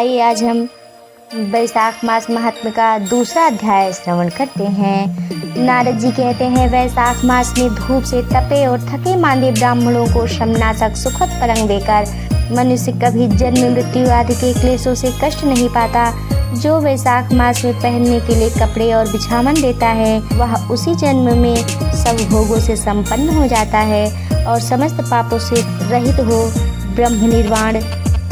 आइए आज हम वैशाख मास महात्म्य का दूसरा अध्याय श्रवण करते हैं। नारद जी कहते हैं, वैशाख मास में धूप से तपे और थके मांदे ब्राह्मणों को शमनाशक सुखद पलंग देकर मनुष्य कभी जन्म मृत्यु आदि के क्लेशों से कष्ट नहीं पाता। जो वैशाख मास में पहनने के लिए कपड़े और बिछावन देता है, वह उसी जन्म में सब भोगों से संपन्न हो जाता है और समस्त पापों से रहित हो ब्रह्म निर्वाण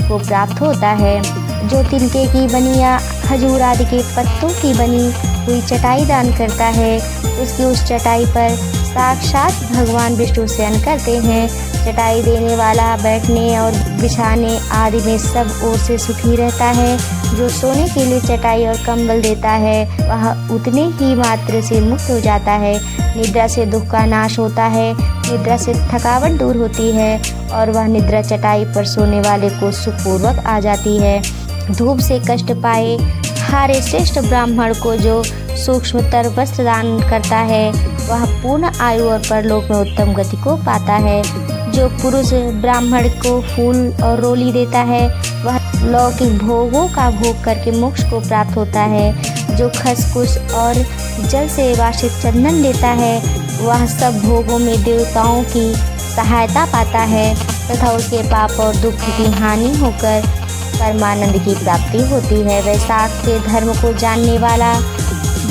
को प्राप्त होता है। जो तिनके की बनी या खजूर आदि के पत्तों की बनी हुई चटाई दान करता है, उसकी उस चटाई पर साक्षात भगवान विष्णु शयन करते हैं। चटाई देने वाला बैठने और बिछाने आदि में सब ओर से सुखी रहता है। जो सोने के लिए चटाई और कंबल देता है, वह उतने ही मात्र से मुक्त हो जाता है। निद्रा से दुख का नाश होता है, निद्रा से थकावट दूर होती है और वह निद्रा चटाई पर सोने वाले को सुखपूर्वक आ जाती है। धूप से कष्ट पाए हारे श्रेष्ठ ब्राह्मण को जो सूक्ष्मतर वस्त्र दान करता है, वह पूर्ण आयु और परलोक में उत्तम गति को पाता है। जो पुरुष ब्राह्मण को फूल और रोली देता है, वह लौकिक भोगों का भोग करके मोक्ष को प्राप्त होता है। जो खसखस और जल से वाषित चंदन देता है, वह सब भोगों में देवताओं की सहायता पाता है तथा उसके पाप और दुख की हानि होकर परमानंद की प्राप्ति होती है। वैशाख के धर्म को जानने वाला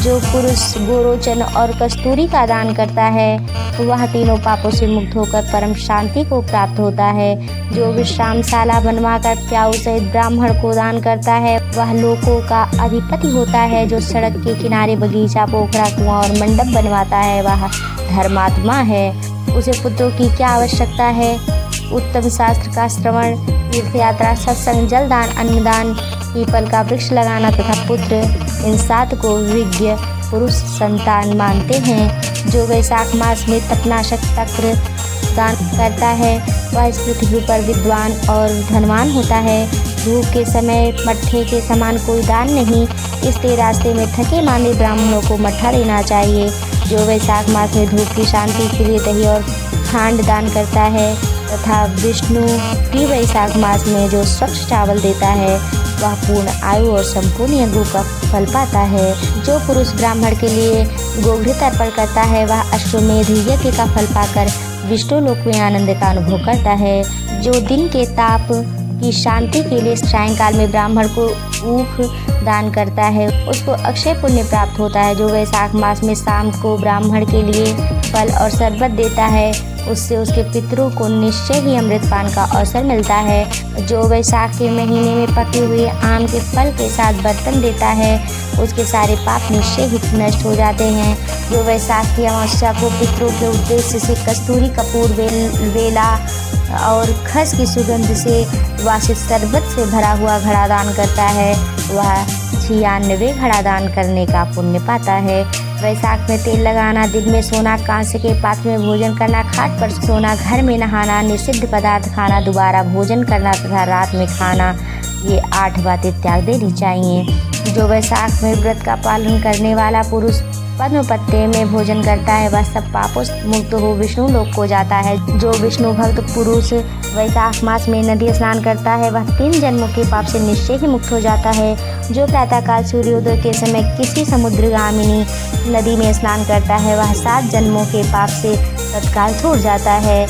जो पुरुष गोरोचन और कस्तूरी का दान करता है, वह तीनों पापों से मुक्त होकर परम शांति को प्राप्त होता है। जो विश्रामशाला बनवाकर प्याऊ सहित ब्राह्मण को दान करता है, वह लोकों का अधिपति होता है। जो सड़क के किनारे बगीचा, पोखरा, कुआं और मंडप बनवाता है, वह धर्मात्मा है। उसे पुत्रों की क्या आवश्यकता है? उत्तम शास्त्र का श्रवण, तीर्थ यात्रा, सत्संग, जलदान, अन्नदान, पीपल का वृक्ष लगाना तथा पुत्र, इन 7 को विज्ञ पुरुष संतान मानते हैं। जो वैशाख मास में तपनाशक तक्र दान करता है, वह इस पृथ्वी पर विद्वान और धनवान होता है। धूप के समय मट्ठे के समान कोई दान नहीं, इसलिए रास्ते में थके मांदे ब्राह्मणों को मट्ठा देना चाहिए। जो वैशाख मास में धूप की शांति के लिए दही और खांड दान करता है तथा विष्णु की वैशाख मास में जो स्वच्छ चावल देता है, वह पूर्ण आयु और संपूर्ण यज्ञों का फल पाता है। जो पुरुष ब्राह्मण के लिए गोघृत अर्पण करता है, वह अश्वमेध यज्ञ का फल पाकर विष्णु लोक में आनंद का अनुभव करता है। जो दिन के ताप की शांति के लिए सायंकाल में ब्राह्मण को ऊख दान करता है, उसको अक्षय पुण्य प्राप्त होता है। जो वैशाख मास में शाम को ब्राह्मण के लिए फल और शरबत देता है, उससे उसके पितरों को निश्चय ही अमृतपान का अवसर मिलता है। जो वैशाख के महीने में पके हुए आम के फल के साथ बर्तन देता है, उसके सारे पाप निश्चय ही नष्ट हो जाते हैं। जो वैशाख की अमावस्या को पितरों के उद्देश्य से कस्तूरी, कपूर, वेला और खस की सुगंध से वासित शरबत से भरा हुआ घड़ा दान करता है, वह 96 घड़ा दान करने का पुण्य पाता है। वैशाख में तेल लगाना, दिन में सोना, कांसे के पात्र में भोजन करना, खाट पर सोना, घर में नहाना, निषिद्ध पदार्थ खाना, दोबारा भोजन करना तथा रात में खाना, ये 8 बातें त्याग देनी चाहिए। जो वैशाख में व्रत का पालन करने वाला पुरुष पद्म पत्ते में भोजन करता है, वह सब पापों से मुक्त हो विष्णु लोक को जाता है। जो विष्णु भक्त पुरुष वैशाख मास में नदी स्नान करता है, वह 3 जन्मों के पाप से निश्चय ही मुक्त हो जाता है। जो प्रातःकाल सूर्योदय के समय किसी समुद्रगामिनी नदी में स्नान करता है, वह 7 जन्मों के पाप से तत्काल छूट जाता है।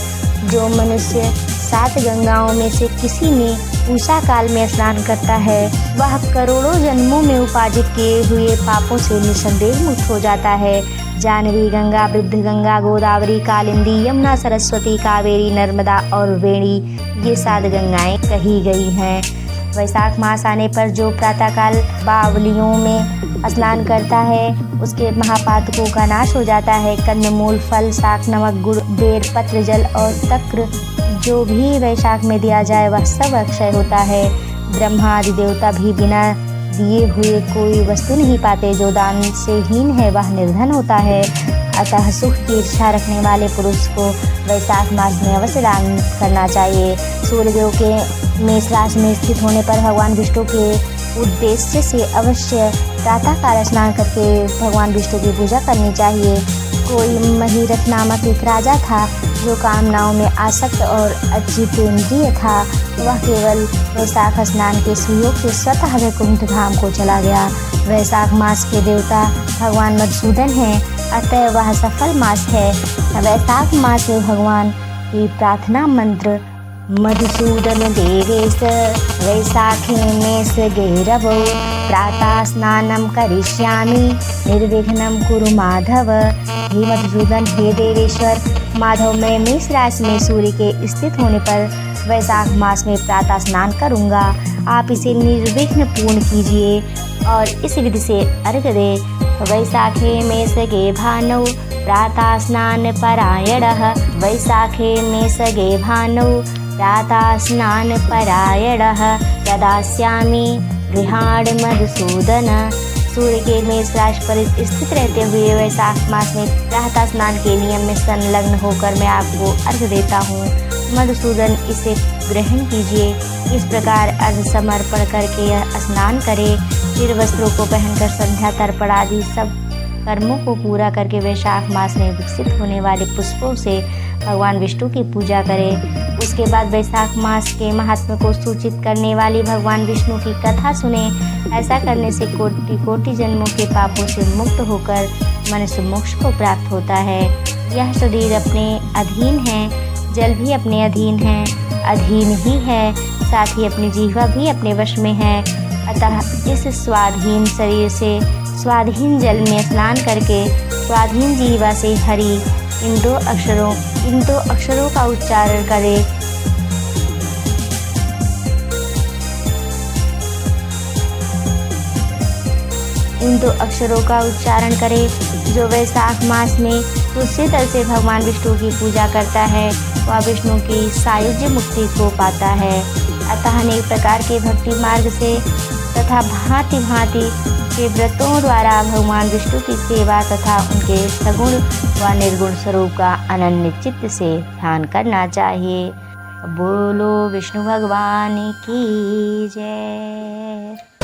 जो मनुष्य 7 गंगाओं में से किसी में उषा काल में स्नान करता है, वह करोड़ों जन्मों में उपार्जित किए हुए पापों से निसंदेह मुक्त हो जाता है। जानवी गंगा, वृद्ध गंगा, गोदावरी, कालिंदी, यमुना, सरस्वती, कावेरी, नर्मदा और वेणी, ये 7 गंगाएं कही गई हैं। वैशाख मास आने पर जो प्रातःकाल बावलियों में स्नान करता है, उसके महापातकों का नाश हो जाता है। कंदमूल, फल, शाक, नमक, गुड़, बेर, पत्र, जल और तक्र जो भी वैशाख में दिया जाए, वह सब अक्षय होता है। ब्रह्मा आदि देवता भी बिना दिए हुए कोई वस्तु नहीं पाते। जो दान से हीन है, वह निर्धन होता है। अतः सुख की इच्छा रखने वाले पुरुष को वैशाख मास में अवश्य दान करना चाहिए। सूर्यदेव के मेष राशि में स्थित होने पर भगवान विष्णु के उद्देश्य से अवश्य प्रातःकाल स्नान करके भगवान विष्णु की पूजा करनी चाहिए। कोई महिरथ नामक एक राजा था, जो कामनाओं में आसक्त और अजितेंद्रिय था, वह केवल वैशाख स्नान के सुयोग से स्वतः वैकुंठ धाम को चला गया। वैशाख मास के देवता भगवान मधुसूदन हैं, अतः वह सफल मास है। वैशाख मास में भगवान की प्रार्थना मंत्र मधुसूदन देवेश वैशाखे में सगैरवो प्रातः स्नानं करिष्यामि निर्विघ्नं कुरु माधव। हे मधुसूदन, हे देवेश्वर, माधव मैं मेष राशि में सूर्य के स्थित होने पर वैशाख मास में प्रातः स्नान करूँगा। आप इसे निर्विघ्न पूर्ण कीजिए और इस विधि से अर्घ्य दें। वैशाखे में सगे भानौ प्रातः स्नान परायणः वैशाखे में सगे भानौ प्रातः स्नान परायणः प्रदास्यामि गृहाण मधुसूदन। सूर्य के मेष राशि पर स्थित रहते हुए वैशाख मास में प्रातः स्नान के नियम में संलग्न होकर मैं आपको अर्घ्य देता हूँ। मधुसूदन, इसे ग्रहण कीजिए। इस प्रकार अर्घ्य समर्पण करके स्नान करें। फिर वस्त्रों को पहनकर संध्या तर्पण आदि सब कर्मों को पूरा करके वैशाख मास में विकसित होने वाले पुष्पों से भगवान विष्णु की पूजा करें। उसके बाद वैशाख मास के महात्म्य को सूचित करने वाली भगवान विष्णु की कथा सुने। ऐसा करने से कोटि कोटि जन्मों के पापों से मुक्त होकर मनुष्य मोक्ष को प्राप्त होता है। यह शरीर अपने अधीन है, जल भी अपने अधीन ही है, साथ ही अपनी जीवा भी अपने वश में है। अतः इस स्वाधीन शरीर से स्वाधीन जल में स्नान करके स्वाधीन जीवा से हरि इन दो अक्षरों का उच्चारण करें। इन दो अक्षरों का उच्चारण करें। जो वैशाख मास में तुलसी दल से भगवान विष्णु की पूजा करता है, वह विष्णु की सायुज्य मुक्ति को पाता है। अतः अनेक प्रकार के भक्ति मार्ग से तथा भांति भांति के व्रतों द्वारा भगवान विष्णु की सेवा तथा उनके सगुण व निर्गुण स्वरूप का अनन्य चित्त से ध्यान करना चाहिए। बोलो विष्णु भगवान की जय।